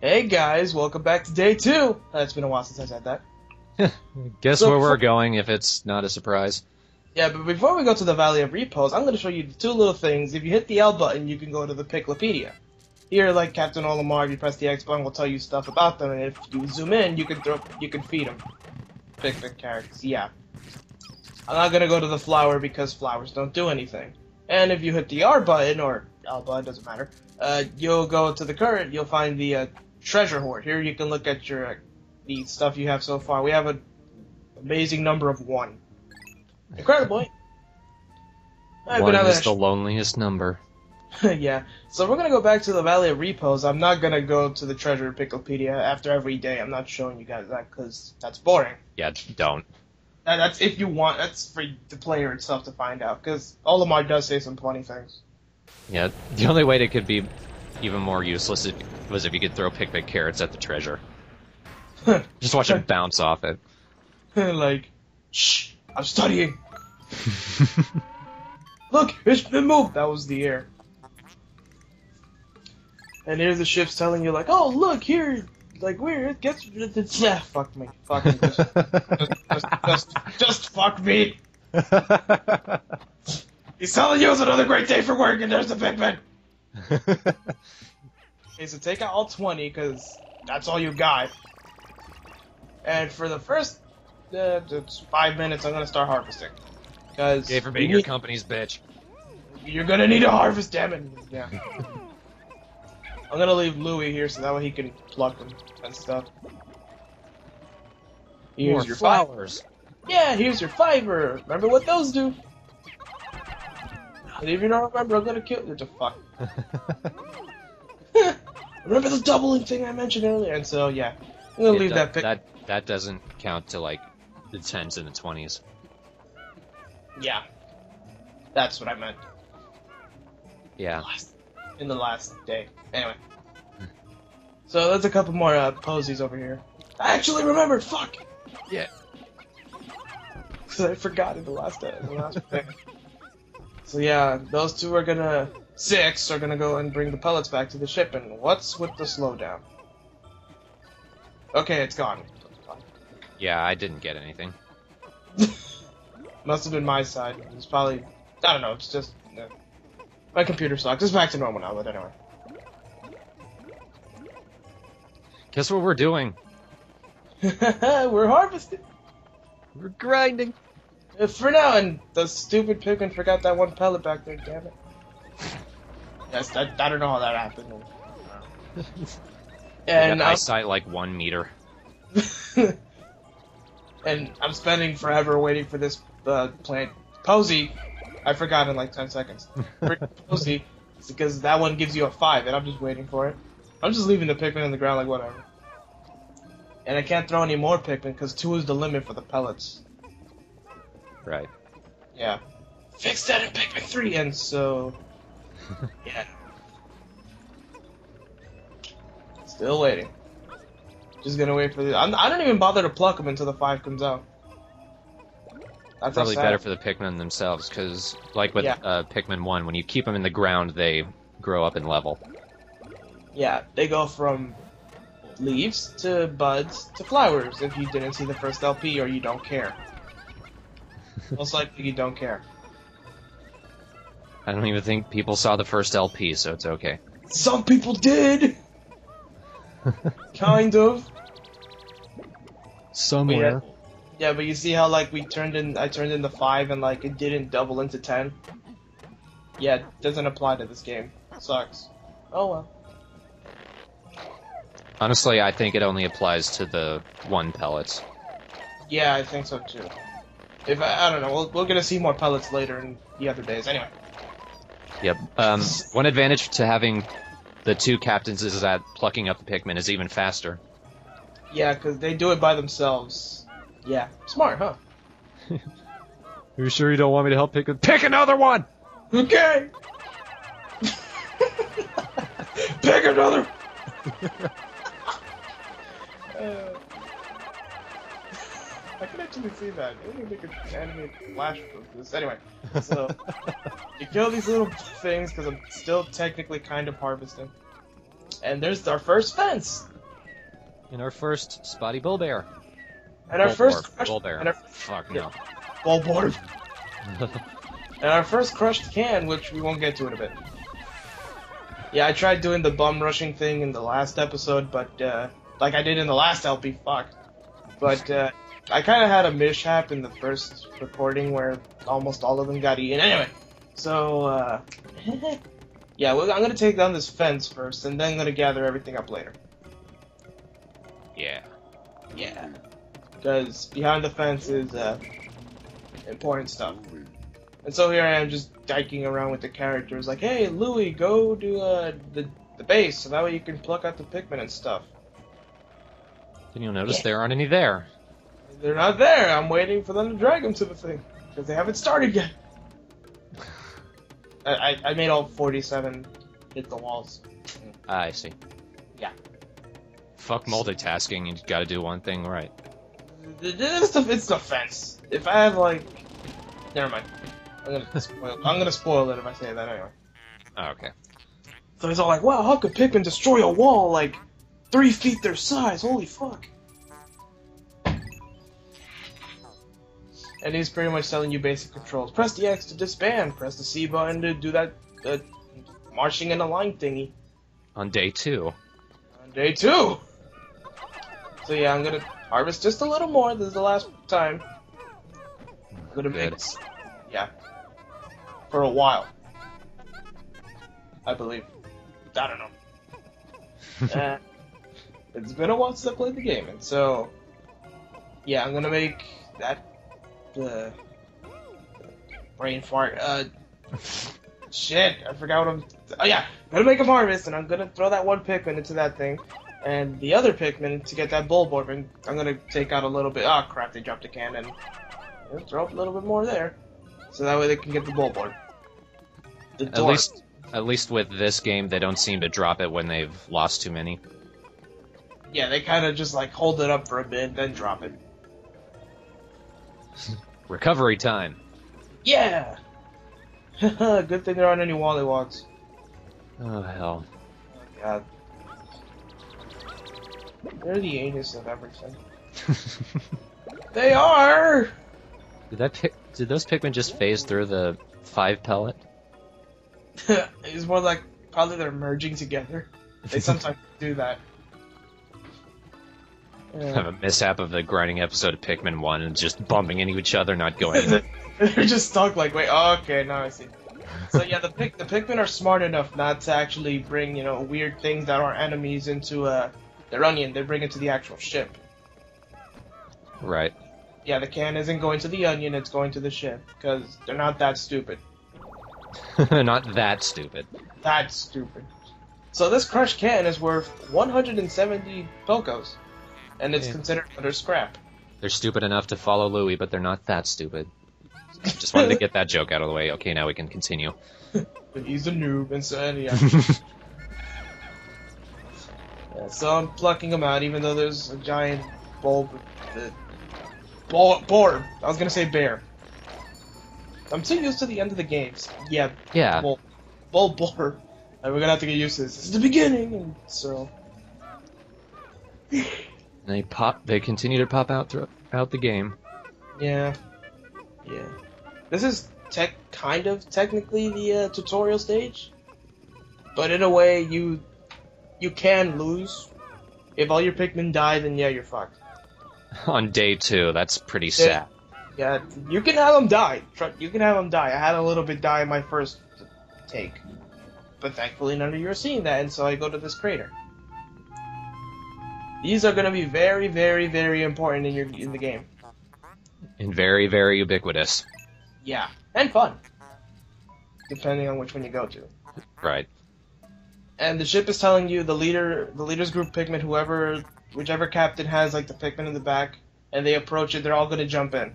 Hey guys, welcome back to day 2. It's been a while since I said that. Guess where we're going if it's not a surprise. Yeah, but before we go to the Valley of Repose, I'm going to show you two little things. If you hit the L button, you can go to the Piclopedia. Here, like Captain Olimar, if you press the X button, we'll tell you stuff about them, and if you zoom in, you can feed them. Pick characters, yeah. I'm not going to go to the flower because flowers don't do anything. And if you hit the R button, or L button, doesn't matter, you'll go to the current, you'll find the treasure hoard. Here you can look at your the stuff you have so far. We have an amazing number of 1. Incredible. One is the loneliest number. Yeah, so we're gonna go back to the Valley of Repose. I'm not gonna go to the Treasure Piclopedia after every day. I'm not showing you guys that because that's boring. Yeah, don't. That's if you want. That's for the player itself to find out. Because Olimar does say some funny things. Yeah, the only way it could be even more useless was if you could throw Pikmin carrots at the treasure. Just watch it bounce off it. Like, shh, I'm studying. Look, it's been moved. That was the air. And here's the ship's telling you, like, oh, look, here, like, where it gets, yeah, fuck me. Fuck me. Just fuck me. He's telling you it's another great day for work, and there's the Pikmin. Okay, so take out all 20, because that's all you got. And for the first 5 minutes, I'm going to start harvesting. Cause Yay for being your company's bitch. You're going to need a harvest, damn it. Yeah. I'm going to leave Louie here so that way he can pluck them and stuff. Here's your flowers. Yeah, here's your fiber. Remember what those do? And if you don't remember, I'm going to kill you. To fuck. Remember the doubling thing I mentioned earlier? And so, yeah. I'm going to leave that pic. That doesn't count to, like, the 10s and the 20s. Yeah. That's what I meant. Yeah. In the last day. Anyway. So, there's a couple more posies over here. I actually remembered! Fuck! Yeah. I forgot in the last thing. So yeah, those two are gonna... 6 are gonna go and bring the pellets back to the ship, and what's with the slowdown? Okay, it's gone. Yeah, I didn't get anything. Must have been my side. It's probably... I don't know, it's just... my computer sucks. It's back to normal now, but anyway. Guess what we're doing? We're harvesting! We're grinding! For now, and the stupid Pikmin forgot that one pellet back there, damn it. Yes, I don't know how that happened. And eyesight like 1 meter. And I'm spending forever waiting for this plant. Posy! I forgot in like 10 seconds. Posy, because that one gives you a 5, and I'm just waiting for it. I'm just leaving the Pikmin on the ground like whatever. And I can't throw any more Pikmin because 2 is the limit for the pellets. Right. Yeah. Fix that in Pikmin 3, and so... yeah. Still waiting. Just gonna wait for the... I don't even bother to pluck them until the 5 comes out. That's probably better for the Pikmin themselves, because, like with Pikmin 1, when you keep them in the ground, they grow up in level. Yeah, they go from leaves to buds to flowers if you didn't see the first LP or you don't care. Most likely you don't care. I don't even think people saw the first LP, so it's okay. Some people did! Kind of. Somewhere. Yeah, but you see how like I turned in the 5 and like it didn't double into 10? Yeah, it doesn't apply to this game. Sucks. Oh well. Honestly, I think it only applies to the 1 pellets. Yeah, I think so too. If I don't know, we're gonna see more pellets later in the other days. Anyway. Yep. One advantage to having the 2 captains is that plucking up the Pikmin is even faster. Yeah, because they do it by themselves. Yeah. Smart, huh? You sure you don't want me to help pick another one? Okay! Pick another! I can actually see that. Maybe we could animate flash of this. Anyway, so you kill these little things because I'm still technically kind of harvesting. And there's our first fence! And our first Spotty Bull Bear. And our first crushed... Bull Bear. And our, Fuck no. Bullboard. And our first crushed can, which we won't get to in a bit. Yeah, I tried doing the bum rushing thing in the last episode, but, like I did in the last LP, fuck. But, I kind of had a mishap in the first recording where almost all of them got eaten. Anyway, so, yeah, I'm gonna take down this fence first, and then gonna gather everything up later. Yeah. Yeah. Because behind the fence is, important stuff. And so here I am just diking around with the characters, like, hey, Louie, go to, the base, so that way you can pluck out the Pikmin and stuff. Then you'll notice there aren't any there. They're not there. I'm waiting for them to drag them to the thing, because they haven't started yet. I made all 47 hit the walls. I see. Yeah. Fuck multitasking, you gotta do one thing right. It's the fence. If I had, like... Never mind. I'm gonna spoil it if I say that anyway. Oh, okay. So he's all like, wow, how could Pikmin destroy a wall like 3 feet their size? Holy fuck. And he's pretty much telling you basic controls. Press the X to disband. Press the C button to do that marching in a line thingy. On day 2. On day 2! So yeah, I'm gonna harvest just a little more. This is the last time. I'm gonna make... Yeah. For a while. I believe. I don't know. It's been a while since I played the game, and so... Yeah, I'm gonna make that... brain fart. Shit, I forgot what I'm... Oh yeah, I'm gonna make a harvest, and I'm gonna throw that one Pikmin into that thing, and the other Pikmin to get that Bullboard, and I'm gonna take out a little bit... Oh crap, they dropped a cannon. Throw up a little bit more there, so that way they can get the Bullboard. At least with this game, they don't seem to drop it when they've lost too many. Yeah, they kind of just like hold it up for a bit, then drop it. Recovery time. Yeah! Good thing there aren't any Wollywalks. Oh, hell. Oh, God. They're the anus of everything. They are! Did those Pikmin just phase through the 5 pellet? It's more like probably they're merging together. They sometimes do that. Have a mishap of the grinding episode of Pikmin 1 and just bumping into each other, not going. They're just stuck like, wait, oh, okay, now I see. So yeah, the Pikmin are smart enough not to actually bring, you know, weird things that are enemies into their onion. They bring it to the actual ship. Right. Yeah, the can isn't going to the onion, it's going to the ship, because they're not that stupid. Not that stupid. That's stupid. So this crushed can is worth 170 Pokos, and it's considered under scrap. They're stupid enough to follow Louie, but they're not that stupid. Just wanted to get that joke out of the way. Okay, now we can continue. But he's a noob, and so yeah. Yeah, so I'm plucking them out, even though there's a giant boar. I was gonna say bear. I'm too used to the end of the games. Yeah. Yeah. Boar. And we're gonna have to get used to this. This is the beginning, and so. They continue to pop out throughout the game. Yeah. Yeah. This is kind of technically the tutorial stage, but in a way you can lose. If all your Pikmin die, then yeah, you're fucked. On day 2, that's pretty sad. Yeah, you can have them die. You can have them die. I had a little bit die in my first take, but thankfully none of you are seeing that, and so I go to this crater. These are going to be very, very, very important in the game. And very, very ubiquitous. Yeah, and fun, depending on which one you go to. Right. And the ship is telling you the leader's group Pikmin, whichever captain has like the Pikmin in the back, and they approach it, they're all going to jump in.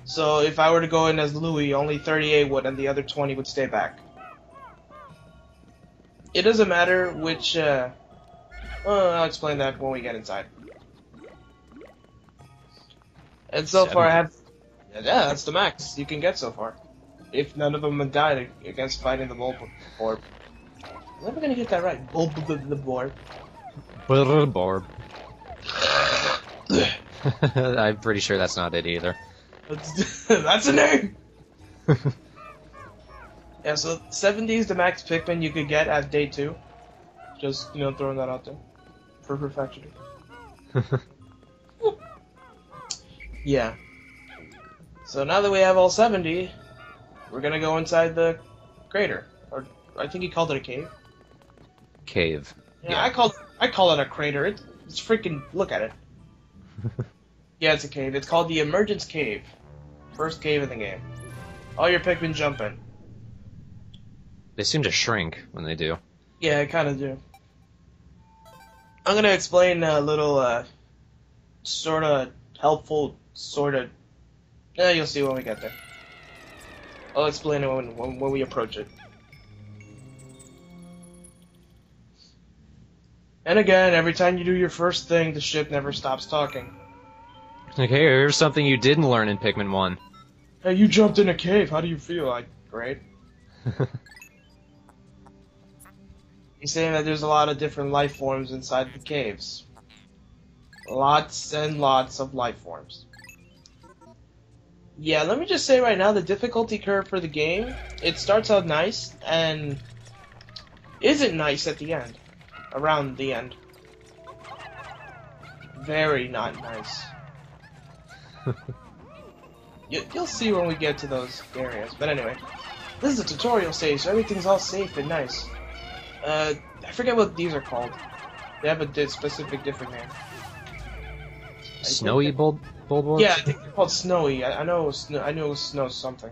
So if I were to go in as Louie, only 38 would, and the other 20 would stay back. It doesn't matter which. I'll explain that when we get inside. And so far I have... Yeah, that's the max you can get so far. If none of them have died against fighting the Bulborb. I'm never gonna get that right. Bulborb. Bulborb. I'm pretty sure that's not it either. That's a name! Yeah, so 70 is the max Pikmin you could get at day 2. Just, throwing that out there. For perfection. Yeah. So now that we have all 70, we're gonna go inside the crater. Or, I think he called it a cave. Cave. Yeah, I call it a crater. It's freaking, look at it. Yeah, it's a cave. It's called the Emergence Cave. First cave in the game. All your Pikmin jump in. They seem to shrink when they do. Yeah, I kind of do. I'm gonna explain a little, sort of helpful, sort of. You'll see when we get there. I'll explain it when we approach it. And again, every time you do your first thing, the ship never stops talking. Okay, here's something you didn't learn in Pikmin 1. Hey, you jumped in a cave. How do you feel? Like, great. He's saying that there's a lot of different life forms inside the caves. Lots and lots of life forms. Yeah, let me just say right now, the difficulty curve for the game, it starts out nice, and isn't nice at the end. Around the end. Very not nice. You'll see when we get to those areas. But anyway, this is a tutorial stage, so everything's all safe and nice. I forget what these are called. They have a specific different name. Snowy bulbors? Yeah, I think they're called snowy. I know it was snow something.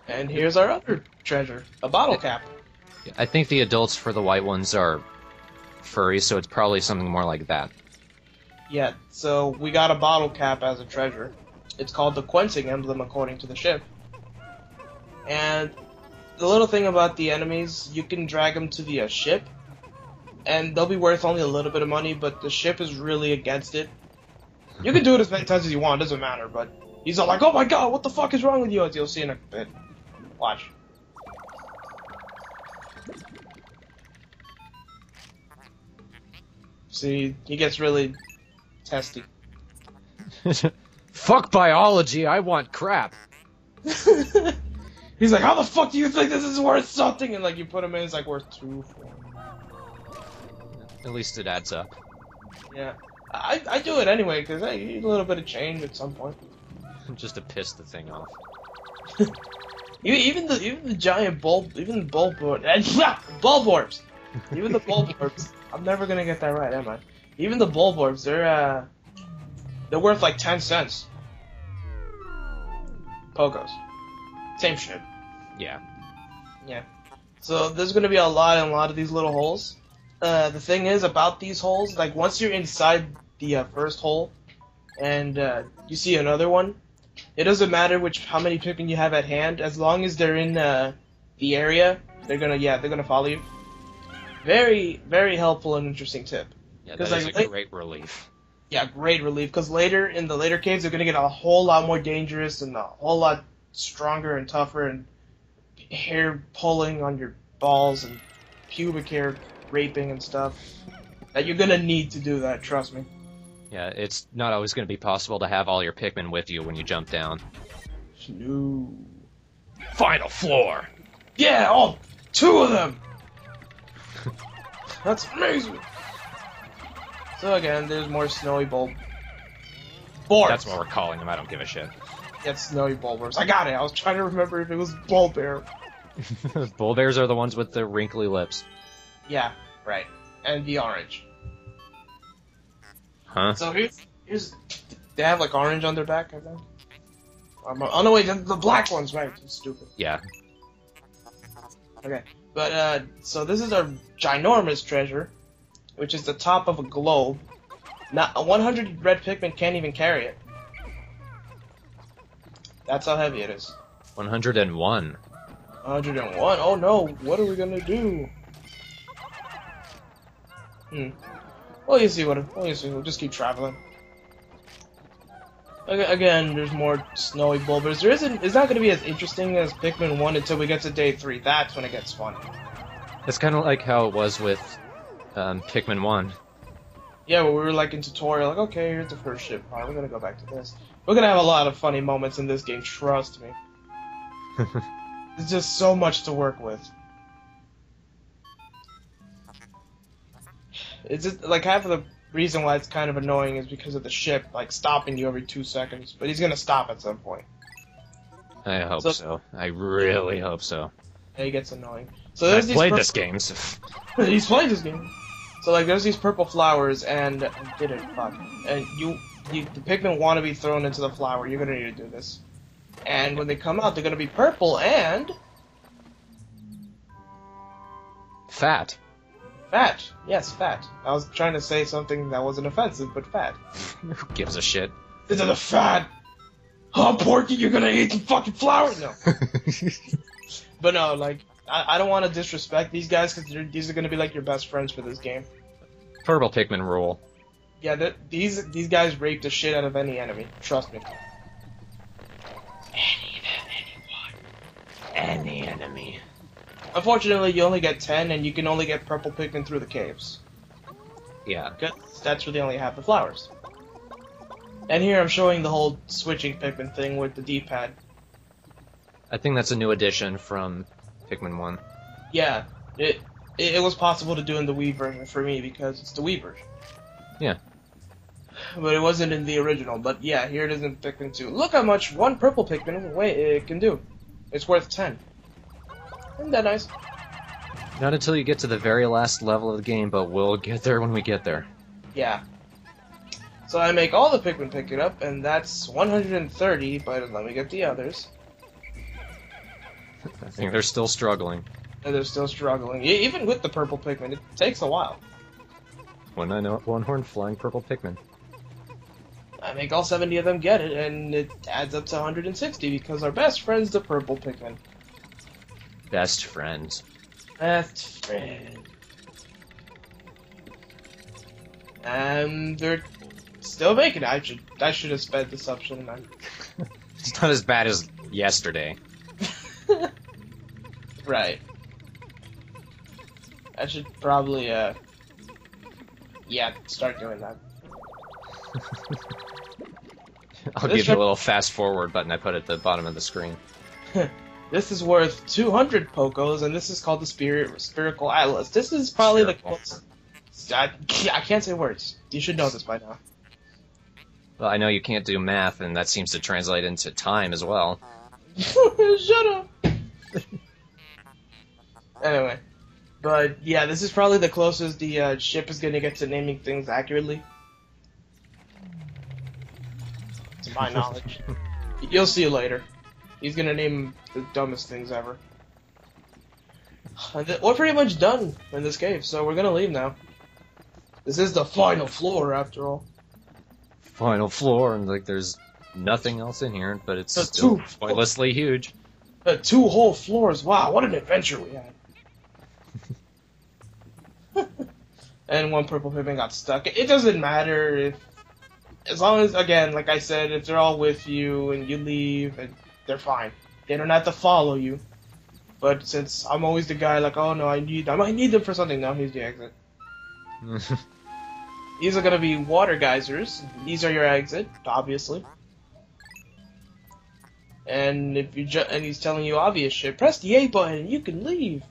And here's our other treasure, a bottle cap. I think the adults for the white ones are furry, so it's probably something more like that. Yeah, so we got a bottle cap as a treasure. It's called the quenching emblem according to the ship. And the little thing about the enemies, you can drag them to the ship, and they'll be worth only a little bit of money, but the ship is really against it. You can do it as many times as you want, doesn't matter, but he's all like, oh my god, what the fuck is wrong with you? As you'll see in a bit. Watch. See, he gets really testy. Fuck biology, I want crap. He's like, how the fuck do you think this is worth something? And like, you put him in, it's like worth 2, 4. At least it adds up. Yeah. I do it anyway, because I need a little bit of change at some point. Just to piss the thing off. even the giant bulb, even the bulb orbs. Even the bulb orbs. I'm never gonna get that right, am I? Even the bulb orbs, they're worth like 10 cents. Pogos. Same shit. Yeah. Yeah. So there's gonna be a lot of these little holes. The thing is about these holes, like once you're inside the first hole, and you see another one, it doesn't matter how many Pikmin you have at hand, as long as they're in the area, they're gonna follow you. Very, very helpful and interesting tip. Yeah, that is a great relief. Yeah, great relief, because later, in the later caves, they're gonna get a whole lot more dangerous and a whole lot stronger and tougher, and hair pulling on your balls and pubic hair raping and stuff. That you're gonna need to do that, trust me. Yeah, it's not always gonna be possible to have all your Pikmin with you when you jump down. No. Final floor! Yeah, all 2 of them! That's amazing! So again, there's more snowy bulb. Borbs! That's what we're calling them, I don't give a shit. Yeah, snowy bulbers. I got it, I was trying to remember if it was bulbear. Bull bears are the ones with the wrinkly lips. Yeah, right. And the orange. Huh? So here's they have like orange on their back, I think. Oh no, wait, the black ones, right? Stupid. Yeah. Okay, but so this is our ginormous treasure, which is the top of a globe. Now, 100 red Pikmin can't even carry it. That's how heavy it is. 101. 101. Oh no, what are we gonna do? Well, you see we'll just keep traveling. Again, there's more snowy bulbers. It's not gonna be as interesting as Pikmin 1 until we get to day 3. That's when it gets fun. It's kind of like how it was with Pikmin 1. Yeah, but we were like in tutorial, like, okay, here's the first ship. Alright, we're gonna go back to this. We're gonna have a lot of funny moments in this game, trust me. There's just so much to work with. It's just, like, half of the reason why it's kind of annoying is because of the ship, like, stopping you every 2 seconds. But he's gonna stop at some point. I hope so. I really hope so. Yeah, it gets annoying. So there's I've played this game, so... He's played this game. So, like, there's these purple flowers, and... And the Pikmin want to be thrown into the flower. You're gonna need to do this. And when they come out, they're gonna be purple and... Fat. Fat. Yes, fat. I was trying to say something that wasn't offensive, but fat. Who gives a shit? This is a fat! Oh, Porky, you're gonna eat the fucking flower? No. But no, like, I don't want to disrespect these guys, because these are gonna be, like, your best friends for this game. Purple Pikmin rule. Yeah, these guys rape the shit out of any enemy. Trust me. Any enemy. Unfortunately, you only get 10, and you can only get purple Pikmin through the caves. Yeah. That's where they only have the flowers. And here I'm showing the whole switching Pikmin thing with the D-pad. I think that's a new addition from Pikmin 1. Yeah, it was possible to do in the Wii version for me, because it's the Wii version. Yeah. But it wasn't in the original. But yeah, here it is in Pikmin 2. Look how much one purple Pikmin it can do. It's worth 10. Isn't that nice? Not until you get to the very last level of the game, but we'll get there when we get there. Yeah. So I make all the Pikmin pick it up, and that's 130, but let me get the others. I think they're still struggling. And they're still struggling. Even with the purple Pikmin, it takes a while. One-horned flying purple Pikmin. I make all 70 of them get it, and it adds up to 160, because our best friend's the purple Pikmin. Best friends. Best friend. And they're still making it. I should have sped this up, shouldn't I? It's not as bad as yesterday. Right. I should probably, yeah, start doing that. I'll give you a little fast forward button I put at the bottom of the screen. This is worth 200 Pokos, and this is called the Spherical Atlas. This is probably the closest. I can't say words. You should know this by now. Well, I know you can't do math, and that seems to translate into time as well. Shut up! Anyway. But, yeah, this is probably the closest the ship is gonna get to naming things accurately. To my knowledge. You'll see later. He's gonna name the dumbest things ever. We're pretty much done in this cave, so we're gonna leave now. This is the final floor, after all. Final floor, and like there's nothing else in here, but it's still pointlessly huge. 2 whole floors. Wow, what an adventure we had. And one purple Pikmin got stuck. It doesn't matter if, as long as, again, like I said, if they're all with you and you leave, and they're fine. They don't have to follow you. But since I'm always the guy like, oh no, I might need them for something. No, here's the exit. These are gonna be water geysers. These are your exit, obviously. And if you and he's telling you obvious shit, press the A button and you can leave.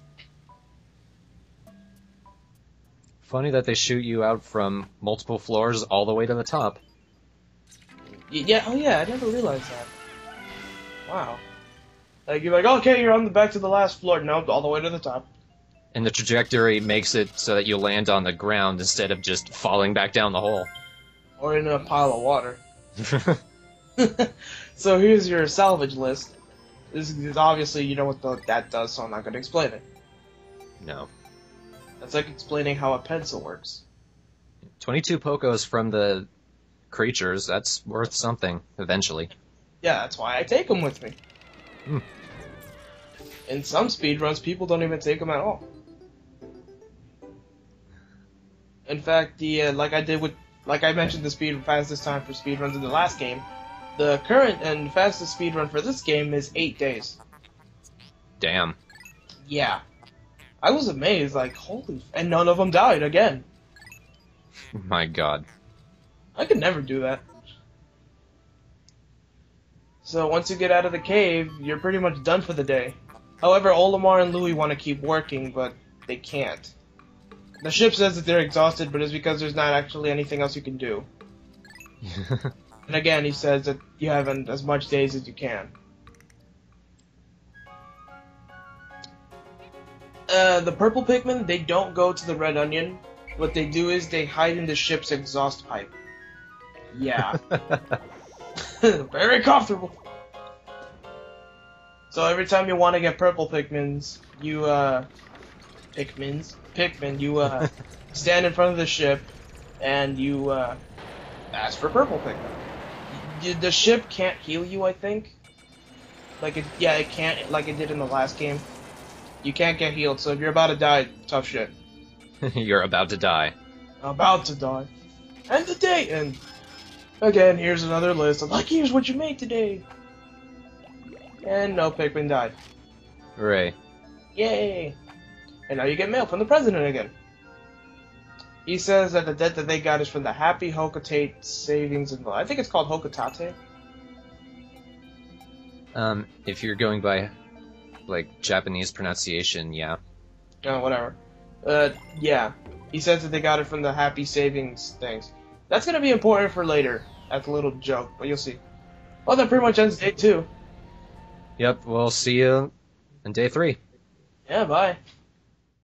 Funny that they shoot you out from multiple floors all the way to the top. Yeah, oh yeah, I never realized that. Wow. Like, you're like, okay, you're on the back to the last floor. No, all the way to the top. And the trajectory makes it so that you land on the ground instead of just falling back down the hole. Or in a pile of water. So here's your salvage list. This is obviously, you know what that does, so I'm not going to explain it. No. That's like explaining how a pencil works. 22 Pokos from the creatures, that's worth something, eventually. Yeah, that's why I take them with me. Hmm. In some speedruns, people don't even take them at all. In fact, like I mentioned the fastest time for speedruns in the last game, the current and fastest speedrun for this game is 8 days. Damn. Yeah. I was amazed, like, and none of them died again. My god. I could never do that. So once you get out of the cave, you're pretty much done for the day. However, Olimar and Louie want to keep working, but they can't. The ship says that they're exhausted, but it's because there's not actually anything else you can do. And again, he says that you have as much days as you can. The purple Pikmin, they don't go to the red onion. What they do is they hide in the ship's exhaust pipe. Yeah. Very comfortable. So every time you want to get purple Pikmin, you, stand in front of the ship, and you, ask for purple Pikmin. The ship can't heal you, I think. It can't, like it did in the last game. You can't get healed, so if you're about to die, tough shit. You're about to die. About to die. And the day, and again, here's another list of, like, here's what you made today. And no Pikmin died. Hooray. Yay! And now you get mail from the president again. He says that the debt that they got is from the Happy Hokotate Savings and I think it's called Hokotate. If you're going by, like, Japanese pronunciation, yeah. Oh, whatever. Yeah. He says that they got it from the Happy Savings things. That's gonna be important for later, as a little joke, but you'll see. Well, that pretty much ends day 2. Yep, we'll see you on day 3. Yeah, bye.